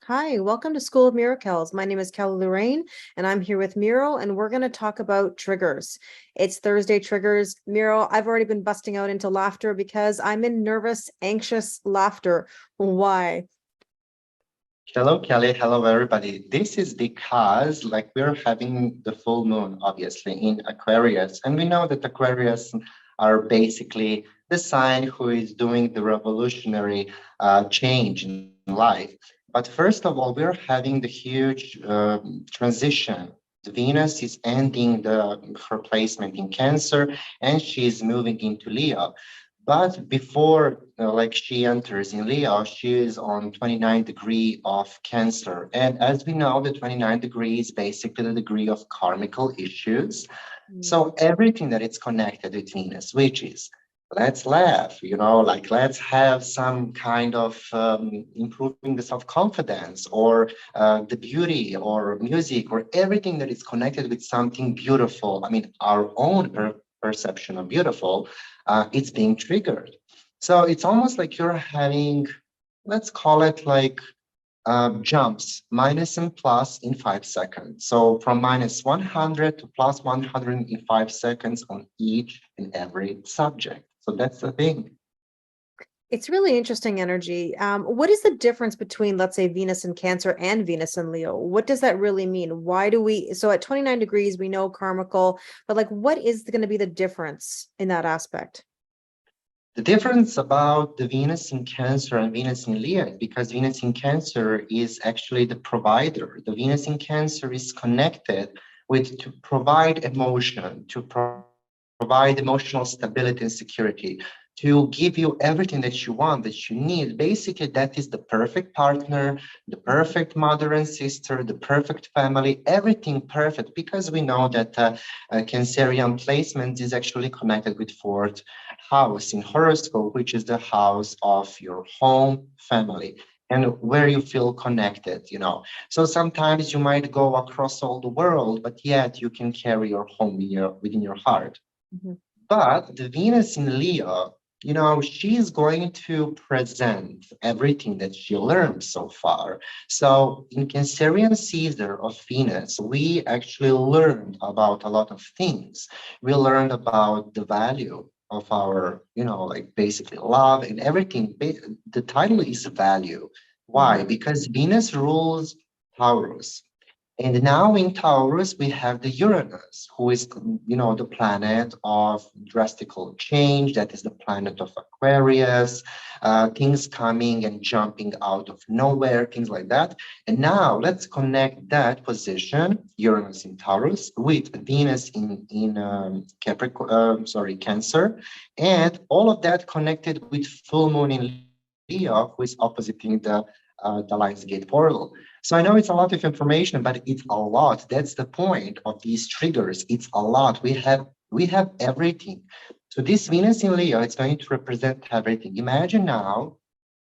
Hi, welcome to School of Miracles. My name is Kelly Lorraine, and I'm here with Miro, and we're going to talk about triggers. It's Thursday triggers. Miro, I've already been busting out into laughter because I'm in nervous, anxious laughter. Why? Hello, Kelly. Hello, everybody. This is because, we're having the full moon, obviously, in Aquarius. And we know that Aquarius are basically the sign who is doing the revolutionary change in life. But first of all, we're having the huge transition. Venus is ending her placement in Cancer, and she's moving into Leo. But before, she enters in Leo, she is on 29 degree of Cancer. And as we know, the 29 degree is basically the degree of karmical issues. So everything that is connected with Venus, which is let's laugh, let's have some kind of improving the self-confidence or the beauty or music or everything that is connected with something beautiful. I mean, our own perception of beautiful, it's being triggered. So it's almost like you're having, let's call it like jumps, minus and plus in 5 seconds. So from minus 100 to plus 100 in 5 seconds on each and every subject. So that's the thing. It's really interesting energy. What is the difference between, let's say, Venus in Cancer and Venus in Leo? What does that really mean? Why do we, so at 29 degrees, we know karmical, but like, what is going to be the difference in that aspect? The difference about the Venus in Cancer and Venus in Leo is because Venus in Cancer is actually the provider. The Venus in Cancer is connected with to provide emotion, to provide emotional stability and security, to give you everything that you want, that you need. Basically, that is the perfect partner, the perfect mother and sister, the perfect family, everything perfect, because we know that Cancerian placement is actually connected with fourth house in horoscope, which is the house of your home family and where you feel connected. So sometimes you might go across all the world, but yet you can carry your home within your heart. Mhm. But the Venus in Leo, she's going to present everything that she learned so far. So in Cancerian Caesar of Venus, we actually learned about a lot of things. We learned about the value of our, basically love and everything. The title is value. Why? Mhm. Because Venus rules Taurus. And now in Taurus, we have the Uranus, who is, the planet of drastical change. That is the planet of Aquarius, things coming and jumping out of nowhere, things like that. And now let's connect that position, Uranus in Taurus, with Venus in Cancer, and all of that connected with full moon in Leo, who is oppositing the Lionsgate portal. So I know it's a lot of information, but it's a lot. That's the point of these triggers. It's a lot. We have everything. So this Venus in Leo, it's going to represent everything. Imagine now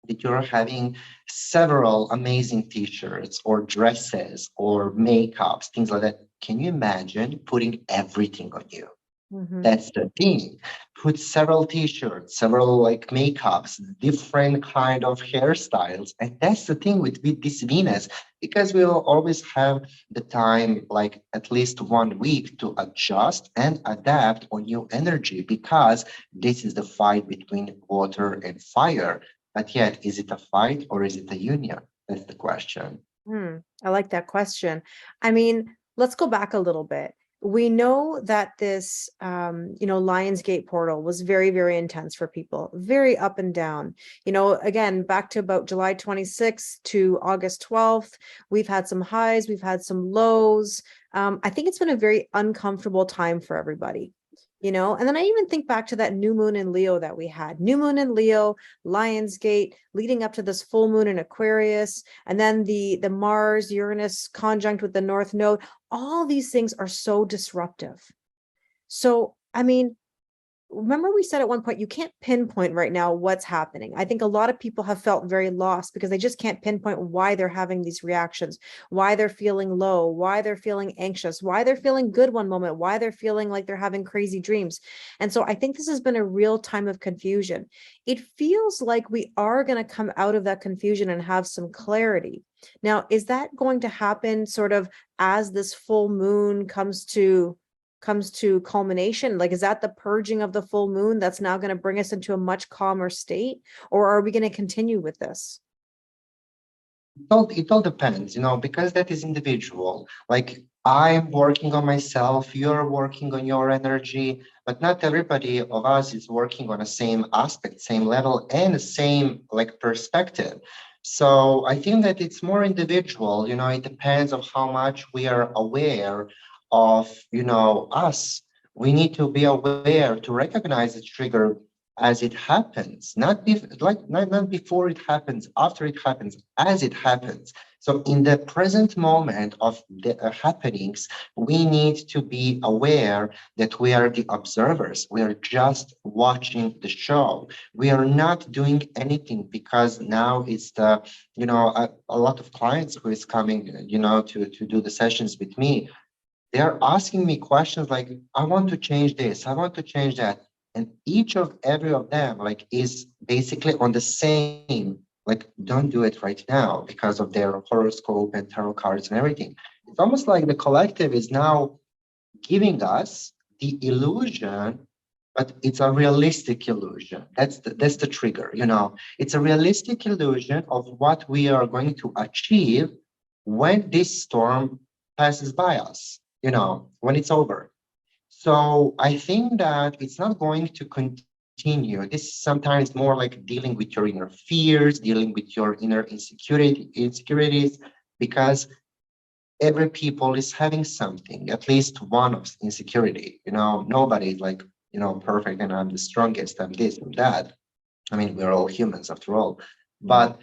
that you're having several amazing t-shirts or dresses or makeups, things like that. Can you imagine putting everything on you? Mhm. That's the thing. Put several t-shirts, several like makeups, different kind of hairstyles. And that's the thing with this Venus, because we'll always have the time, like at least 1 week to adjust and adapt on new energy, because this is the fight between water and fire. But yet, is it a fight or is it a union? That's the question. I like that question. I mean, let's go back a little bit. We know that this, Lionsgate portal was very, very intense for people, very up and down. Again, back to about July 26th to August 12th, we've had some highs, we've had some lows. I think it's been a very uncomfortable time for everybody. And then I even think back to that new moon in Leo that we had. New moon in Leo, Lionsgate, leading up to this full moon in Aquarius, and then the Mars Uranus conjunct with the North Node. All these things are so disruptive. So I mean, remember we said at one point, you can't pinpoint right now what's happening. I think a lot of people have felt very lost because they just can't pinpoint why they're having these reactions, why they're feeling low, why they're feeling anxious, why they're feeling good one moment, why they're feeling like they're having crazy dreams. And so I think this has been a real time of confusion. It feels like we are going to come out of that confusion and have some clarity. Now, is that going to happen sort of as this full moon comes to culmination? Like, is that the purging of the full moon that's now going to bring us into a much calmer state? Or are we going to continue with this? It all depends, because that is individual. Like I'm working on myself, you're working on your energy, but not everybody of us is working on the same aspect, same level, and the same like perspective. So I think that it's more individual, it depends of how much we are aware of, us. We need to be aware to recognize the trigger as it happens, not before it happens, after it happens, as it happens. So in the present moment of the happenings, we need to be aware that we are the observers. We are just watching the show. We are not doing anything because now it's a lot of clients who is coming, to do the sessions with me. They're asking me questions like, I want to change this, I want to change that. And each of every of them like is basically on the same, like, don't do it right now because of their horoscope and tarot cards and everything. It's almost like the collective is now giving us the illusion, but it's a realistic illusion. That's the trigger, It's a realistic illusion of what we are going to achieve when this storm passes by us, when it's over. So I think that it's not going to continue. This is sometimes more like dealing with your inner fears, dealing with your inner insecurities, because every people is having something, at least one of insecurity. Nobody is like, perfect and I'm the strongest, I'm this, I'm that. I mean, we're all humans after all. But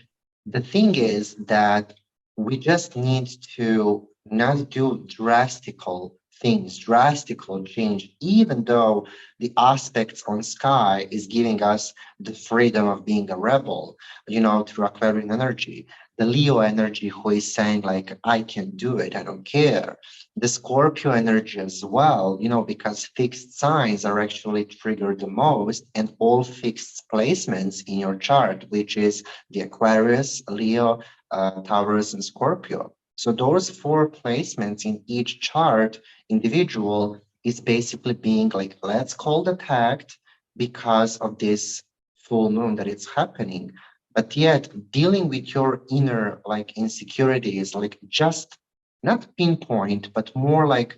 the thing is that we just need to not do drastical things, drastical change, even though the aspects on sky is giving us the freedom of being a rebel, through Aquarian energy. The Leo energy who is saying like, I can do it, I don't care. The Scorpio energy as well, because fixed signs are actually triggered the most, and all fixed placements in your chart, which is the Aquarius, Leo, Taurus, and Scorpio. So those four placements in each chart, individual, is basically being like, let's call it attacked because of this full moon that it's happening. But yet dealing with your inner like insecurities, like just not pinpoint, but more like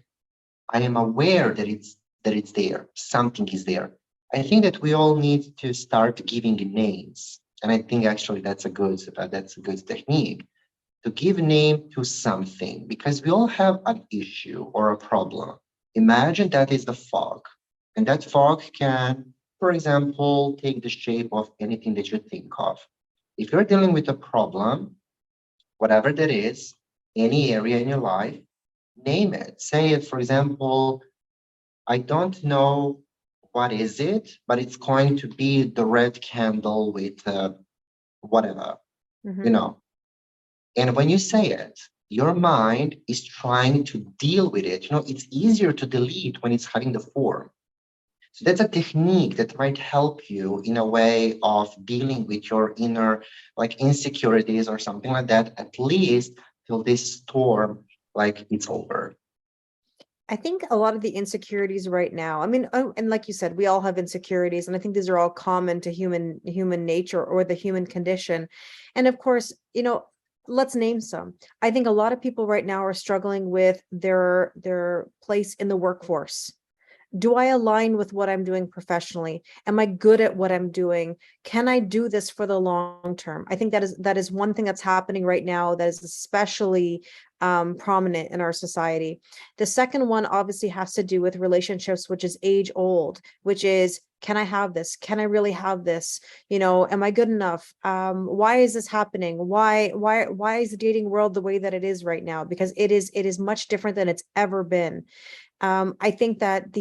I am aware that it's there, something is there. I think that we all need to start giving names. And I think actually that's a good technique to give name to something, because we all have an issue or a problem. Imagine that is the fog, and that fog can, for example, take the shape of anything that you think of. If you're dealing with a problem, whatever that is, any area in your life, name it. Say it, for example, I don't know what is it, but it's going to be the red candle with whatever, you Mm-hmm. know. And when you say it, your mind is trying to deal with it. It's easier to delete when it's having the form. So that's a technique that might help you in a way of dealing with your inner like insecurities or something like that, at least till this storm like it's over. I think a lot of the insecurities right now, I mean, and like you said, we all have insecurities, and I think these are all common to human nature or the human condition. And of course, let's name some. I think a lot of people right now are struggling with their place in the workforce. Do I align with what I'm doing professionally? Am I good at what I'm doing? Can I do this for the long term? I think that is one thing that's happening right now that is especially prominent in our society. The second one obviously has to do with relationships, which is age old, which is, can I have this? Can I really have this? Am I good enough? Why is this happening? Why is the dating world the way that it is right now? Because it is much different than it's ever been. I think that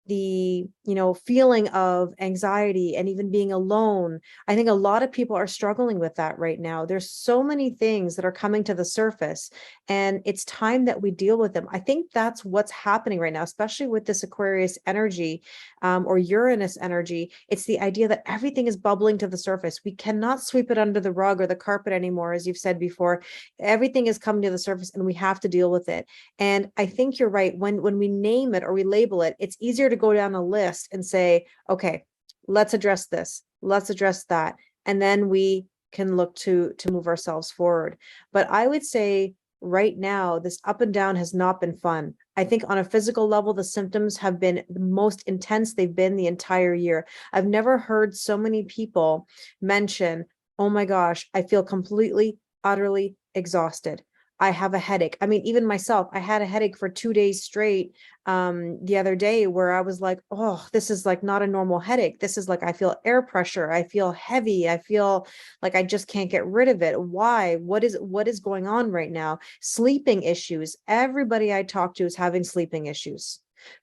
feeling of anxiety and even being alone. I think a lot of people are struggling with that right now. There's so many things that are coming to the surface, and it's time that we deal with them. I think that's what's happening right now, especially with this Aquarius energy, or Uranus energy. It's the idea that everything is bubbling to the surface. We cannot sweep it under the rug or the carpet anymore, as you've said before. Everything is coming to the surface, and we have to deal with it. And I think you're right. When we name it or we label it, it's easier to go down a list and say, okay, let's address this, let's address that, and then we can look to move ourselves forward. But I would say right now, this up and down has not been fun. I think on a physical level, the symptoms have been the most intense they've been the entire year. I've never heard so many people mention, oh my gosh, I feel completely, utterly exhausted. I have a headache. I mean, even myself, I had a headache for 2 days straight the other day, where I was like, oh, this is like not a normal headache. This is like, I feel air pressure. I feel heavy. I feel like I just can't get rid of it. Why? What is going on right now? Sleeping issues. Everybody I talk to is having sleeping issues.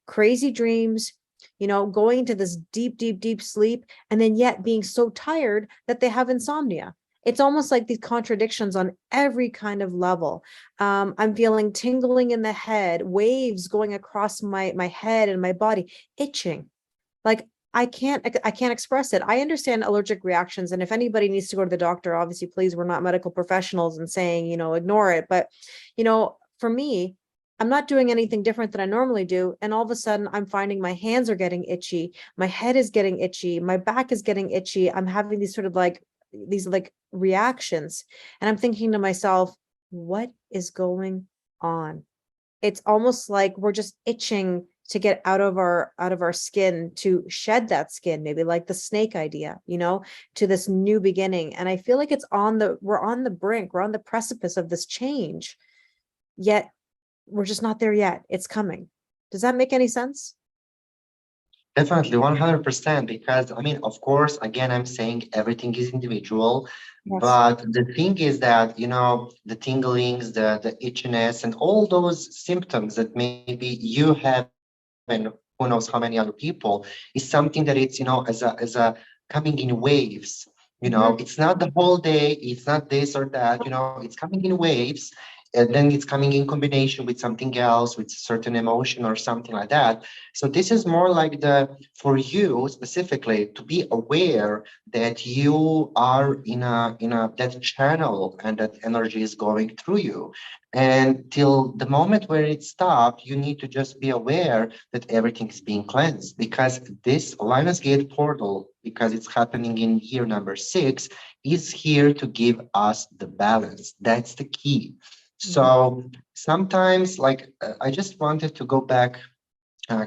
Crazy dreams, going into this deep, deep, deep sleep, and then yet being so tired that they have insomnia. It's almost like these contradictions on every kind of level. I'm feeling tingling in the head, waves going across my head and my body, itching. Like I can't express it. I understand allergic reactions, and if anybody needs to go to the doctor, obviously, please, we're not medical professionals and saying, ignore it. But, for me, I'm not doing anything different than I normally do. And all of a sudden, I'm finding my hands are getting itchy, my head is getting itchy, my back is getting itchy. I'm having these reactions. And I'm thinking to myself, what is going on? It's almost like we're just itching to get out of our skin, to shed that skin, maybe like the snake idea, to this new beginning. And I feel like we're on the brink, we're on the precipice of this change, yet we're just not there yet. It's coming. Does that make any sense? Definitely, 100%. Because, I mean, of course, again, I'm saying everything is individual. Yes. But the thing is that, the tinglings, the itchiness, and all those symptoms that maybe you have, and who knows how many other people, is something that it's, as a coming in waves. Mhm. It's not the whole day, it's not this or that, it's coming in waves. And then it's coming in combination with something else, with certain emotion or something like that. So this is more like for you specifically to be aware that you are in a that channel, and that energy is going through you. And till the moment where it stopped, you need to just be aware that everything is being cleansed, because this Lionsgate portal, because it's happening in year number 6, is here to give us the balance. That's the key. Mhm. So sometimes, like, I just wanted to go back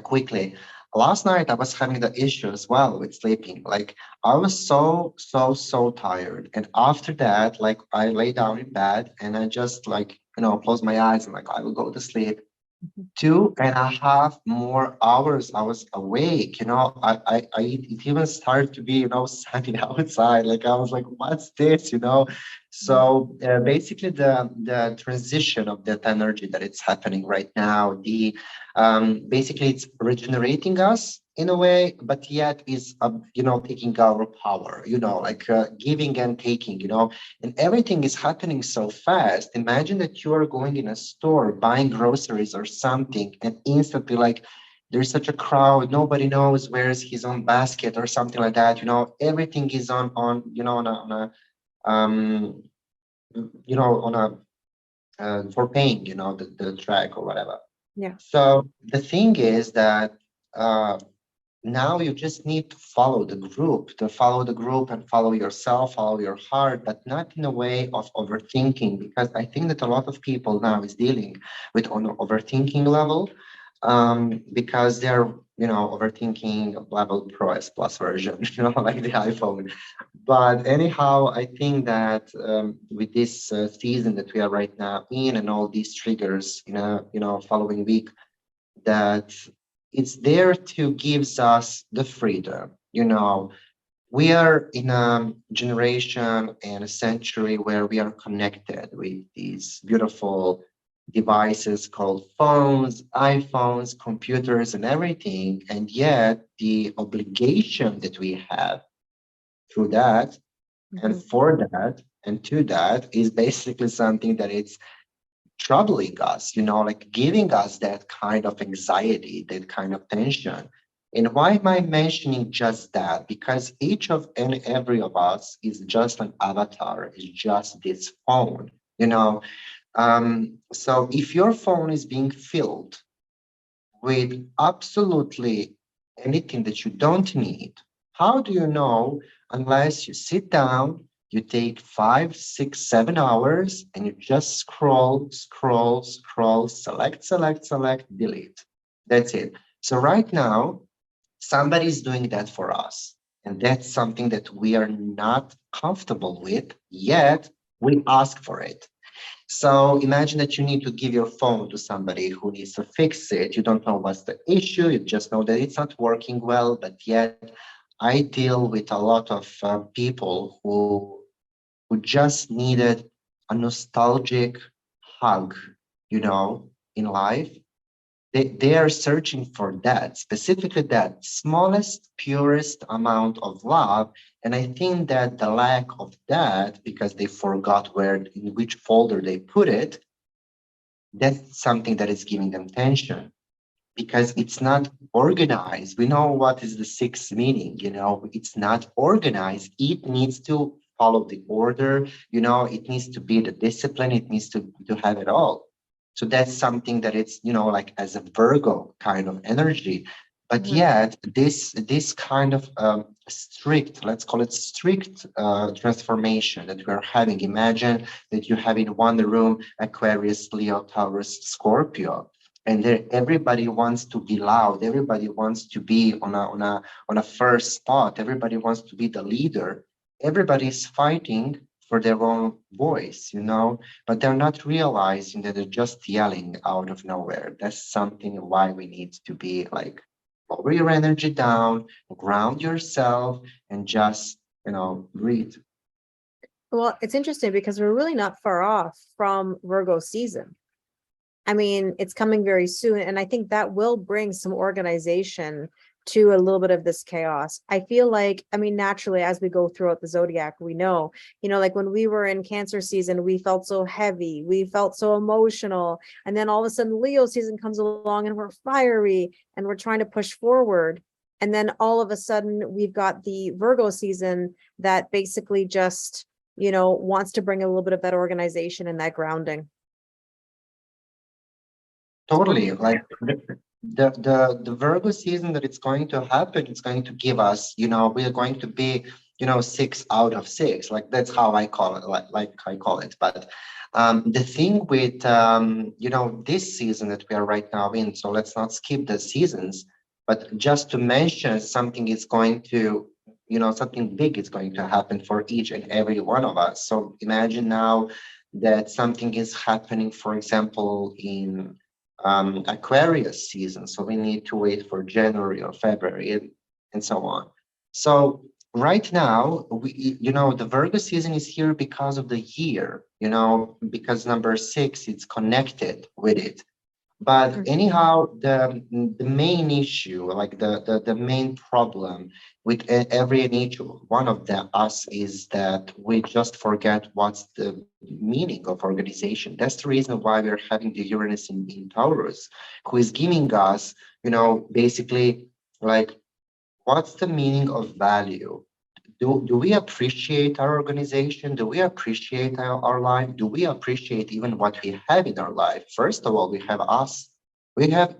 quickly. Last night I was having the issue as well with sleeping. Like, I was so, so, so tired. And after that, like, I lay down in bed and I just, like, close my eyes and like I will go to sleep. Mhm. 2.5 more hours I was awake. It even started to be, sunny outside. Like, I was like, what's this? Mhm. So basically, the transition of that energy that it's happening right now, the basically it's regenerating us in a way, but yet is taking our power. Like giving and taking. And everything is happening so fast. Imagine that you are going in a store buying groceries or something, and instantly, like, there's such a crowd, nobody knows where's his own basket or something like that. Everything is on um on a for paying, the track or whatever. Yeah. So the thing is that uh, now you just need to follow the group and follow yourself, follow your heart, but not in a way of overthinking, because I think that a lot of people now is dealing with on overthinking level, because they're, overthinking level Pro S Plus version, like the iPhone. But anyhow, I think that with this season that we are right now in, and all these triggers, following week, that it's there to gives us the freedom. We are in a generation and a century where we are connected with these beautiful devices called phones, iPhones, computers, and everything. And yet, the obligation that we have through that and for that and to that is basically something that it's troubling us, like giving us that kind of anxiety, that kind of tension. And why am I mentioning just that? Because each of and every of us is just an avatar, is just this phone, you know. So if your phone is being filled with absolutely anything that you don't need, how do you know unless you sit down, you take 5, 6, 7 hours and you just scroll, scroll, scroll, select, select, select, delete. That's it. So right now, somebody's doing that for us. And that's something that we are not comfortable with, yet we ask for it. So imagine that you need to give your phone to somebody who needs to fix it. You don't know what's the issue. You just know that it's not working well. But yet, I deal with a lot of people who just needed a nostalgic hug, in life. They are searching for that, specifically that smallest, purest amount of love. And I think that the lack of that, because they forgot in which folder they put it, that's something that is giving them tension because it's not organized. We know what is the sixth meaning, it's not organized. It needs to follow the order, it needs to be the discipline, it needs to have it all. So that's something that it's, like as a Virgo kind of energy. But yet this kind of strict, let's call it strict transformation that we're having. Imagine that you have in one room Aquarius, Leo, Taurus, Scorpio, and there everybody wants to be loud, everybody wants to be on a first spot, everybody wants to be the leader, everybody's fighting for their own voice, but they're not realizing that they're just yelling out of nowhere. That's something why we need to be like, lower your energy down, ground yourself, and just breathe. Well, it's interesting because we're really not far off from Virgo season. I mean, it's coming very soon. And I think that will bring some organization to a little bit of this chaos. I feel like, I mean, naturally, as we go throughout the zodiac, we know, like when we were in Cancer season, we felt so heavy, we felt so emotional. And then all of a sudden, Leo season comes along and we're fiery and we're trying to push forward. And then all of a sudden, we've got the Virgo season that basically just, wants to bring a little bit of that organization and that grounding. Totally. Like the Virgo season that it's going to happen, it's going to give us, we are going to be, 6 out of 6. Like that's how I call it, like I call it. But the thing with this season that we are right now in, so let's not skip the seasons, but just to mention something is going to, something big is going to happen for each and every one of us. So imagine now that something is happening, for example, in Aquarius season. So we need to wait for January or February and so on. So right now, the Virgo season is here because of the year, because number 6, it's connected with it. But anyhow, the main issue, like the main problem with every and each one of us is that we just forget what's the meaning of organization. That's the reason why we're having the Uranus in Taurus, who is giving us, basically like, what's the meaning of value? Do we appreciate our organization? Do we appreciate our life? Do we appreciate even what we have in our life? First of all, we have us. We have,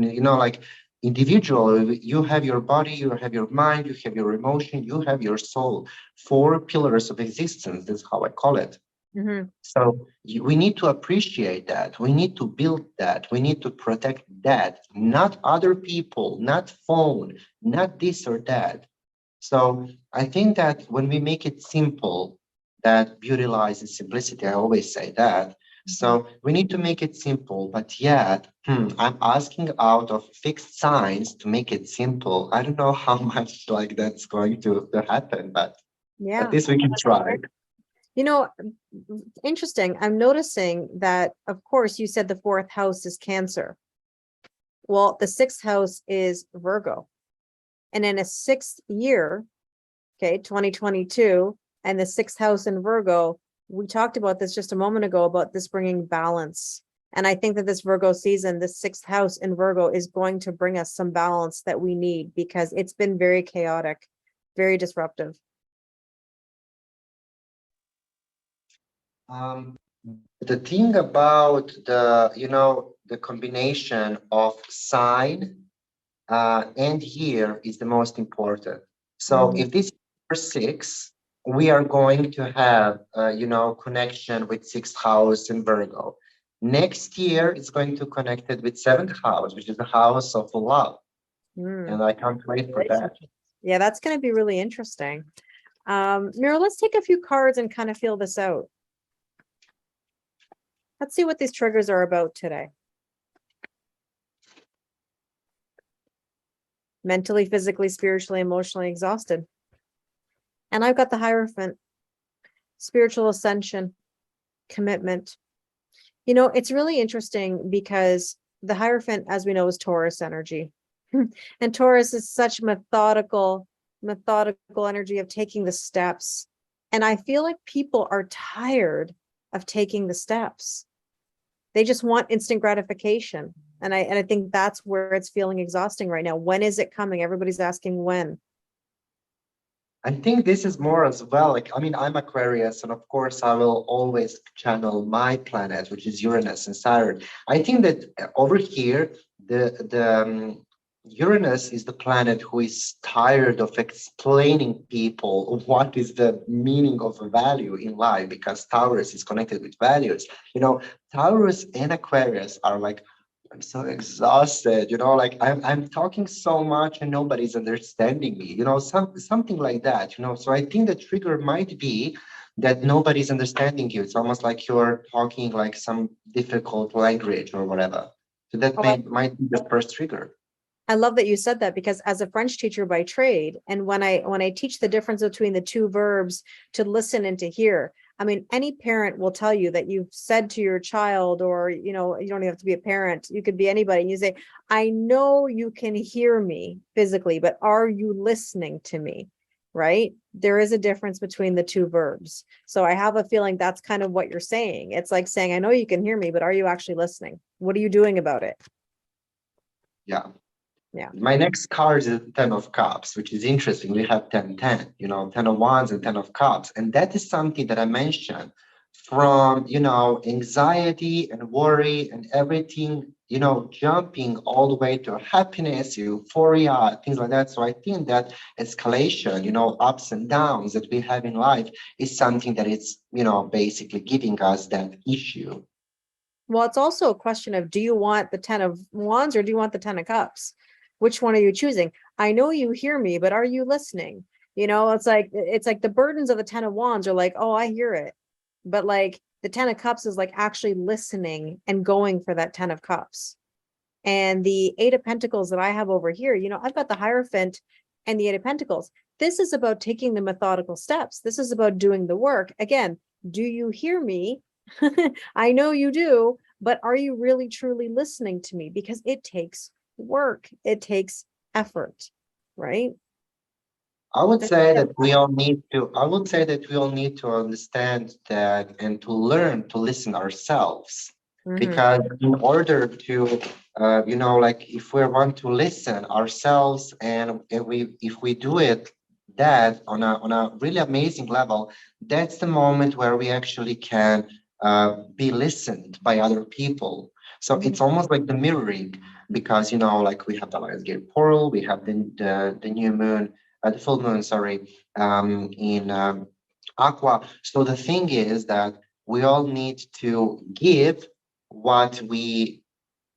like individual, you have your body, you have your mind, you have your emotion, you have your soul. 4 pillars of existence, that's how I call it. So we need to appreciate that. We need to build that. We need to protect that, not other people, not phone, not this or that. So I think that when we make it simple, that beauty lies in simplicity. I always say that. So we need to make it simple, but yet I'm asking out of fixed signs to make it simple. I don't know how much like that's going to happen, but Yeah. at least we can try. You know, interesting. I'm noticing that, of course, you said the fourth house is Cancer. Well, the sixth house is Virgo. And in a sixth year, okay, 2022, and the sixth house in Virgo, we talked about this just a moment ago about this bringing balance. And I think that this Virgo season, this sixth house in Virgo is going to bring us some balance that we need because it's been very chaotic, very disruptive. The thing about the combination of sign and year is the most important. So if this is number 6, we are going to have, connection with sixth house in Virgo. Next year, it's going to connect it with seventh house, which is the house of love. Mm. And I can't wait for that. Yeah, that's going to be really interesting. Mira, let's take a few cards and kind of feel this out. Let's see what these triggers are about today. Mentally, physically, spiritually, emotionally exhausted. And I've got the Hierophant, spiritual ascension, commitment. You know, it's really interesting because the Hierophant, as we know, is Taurus energy. And Taurus is such methodical energy of taking the steps. And I feel like people are tired of taking the steps. They just want instant gratification. And I think that's where it's feeling exhausting right now. When is it coming? Everybody's asking when. I think this is more as well. Like, I mean, I'm Aquarius, and of course, I will always channel my planet, which is Uranus and Saturn. I think that over here, the Uranus is the planet who is tired of explaining people what is the meaning of a value in life, because Taurus is connected with values. Taurus and Aquarius are like, I'm so exhausted, like I'm talking so much and nobody's understanding me, something like that, So I think the trigger might be that nobody's understanding you. It's almost like you're talking like some difficult language or whatever. So that might be the first trigger. I love that you said that, because as a French teacher by trade, and when I teach the difference between the two verbs to listen and to hear, I mean, any parent will tell you that you've said to your child, or, you don't even have to be a parent, you could be anybody, and you say, I know you can hear me physically, but are you listening to me? Right? There is a difference between the two verbs. So I have a feeling that's kind of what you're saying. It's like saying, I know you can hear me, but are you actually listening? What are you doing about it? Yeah. Yeah. My next card is 10 of Cups, which is interesting. We have 10, 10, 10 of Wands and 10 of Cups. And that is something that I mentioned from, anxiety and worry and everything, jumping all the way to happiness, euphoria, things like that. So I think that escalation, ups and downs that we have in life is something that is, basically giving us that issue. Well, it's also a question of, do you want the 10 of Wands or do you want the 10 of Cups? Which one are you choosing? I know you hear me, but are you listening? It's like the burdens of the 10 of Wands are like, oh, I hear it. But like the 10 of Cups is like actually listening and going for that 10 of Cups. And the 8 of Pentacles that I have over here, I've got the Hierophant and the 8 of Pentacles. This is about taking the methodical steps. This is about doing the work. Again, do you hear me? I know you do, but are you really truly listening to me? Because it takes work. It takes effort, right? I would say that we all need to understand that and to learn to listen ourselves. Because in order to, like if we want to listen ourselves, and if we do it that on a really amazing level, that's the moment where we actually can be listened by other people. So it's almost like the mirroring, because like we have the Lionsgate portal, we have the new moon, the full moon, sorry, in Aqua. So the thing is that we all need to give what we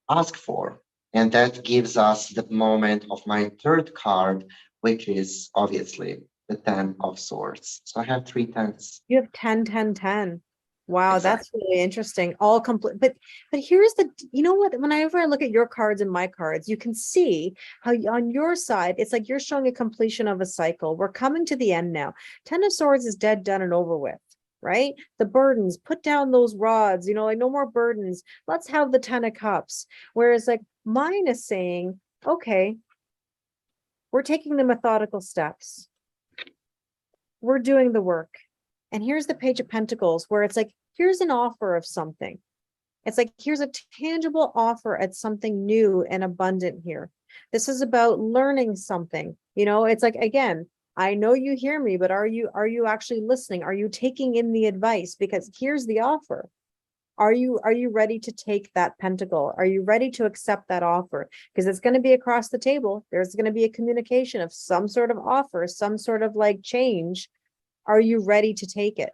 ask for. And that gives us the moment of my third card, which is obviously the 10 of Swords. So I have 3 tens. You have 10, 10, 10. Wow, Exactly. that's really interesting. All complete, but here's the, what, whenever I look at your cards and my cards, you can see how on your side, it's like you're showing a completion of a cycle. We're coming to the end now. 10 of Swords is dead, done, and over with, right? The burdens, put down those rods, like no more burdens. Let's have the 10 of cups. Whereas like mine is saying, okay, we're taking the methodical steps. We're doing the work. And here's the Page of Pentacles, where it's like, here's an offer of something. It's like, here's a tangible offer at something new and abundant here. This is about learning something. It's like, again, I know you hear me, but are you actually listening? Are you taking in the advice? Because here's the offer. Are you ready to take that pentacle? Are you ready to accept that offer? Because it's going to be across the table. There's going to be a communication of some sort of offer, some sort of like change. Are you ready to take it?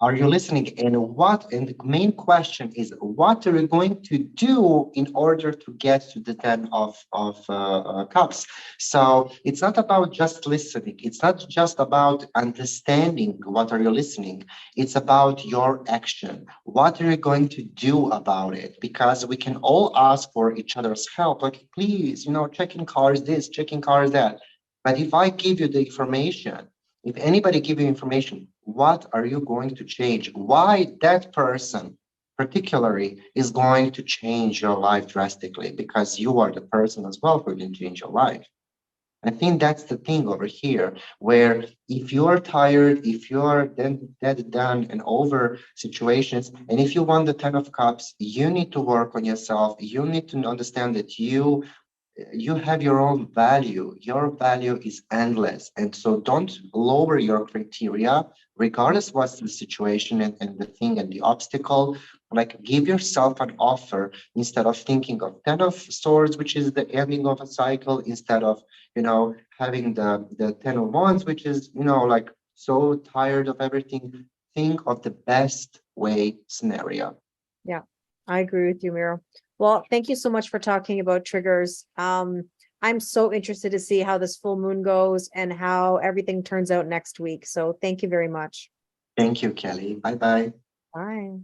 Are you listening? And the main question is, what are you going to do in order to get to the 10 of cups? So it's not about just listening. It's not just about understanding what are you listening. It's about your action. What are you going to do about it? Because we can all ask for each other's help. Like, please, checking cars this, checking cars that. But if I give you the information, if anybody give you information, what are you going to change? Why that person particularly is going to change your life drastically? Because you are the person as well who can change your life. I think that's the thing over here, where if you are tired, if you are dead done and over situations, and if you want the 10 of cups, you need to work on yourself. You need to understand that you have your own value. Your value is endless. And so don't lower your criteria, regardless what's the situation and the thing and the obstacle. Like, give yourself an offer instead of thinking of 10 of swords, which is the ending of a cycle, instead of, having the 10 of wands, which is, like so tired of everything. Think of the best way scenario. Yeah, I agree with you, Miro. Well, thank you so much for talking about triggers. I'm so interested to see how this full moon goes and how everything turns out next week. So thank you very much. Thank you, Kelly. Bye-bye. Bye.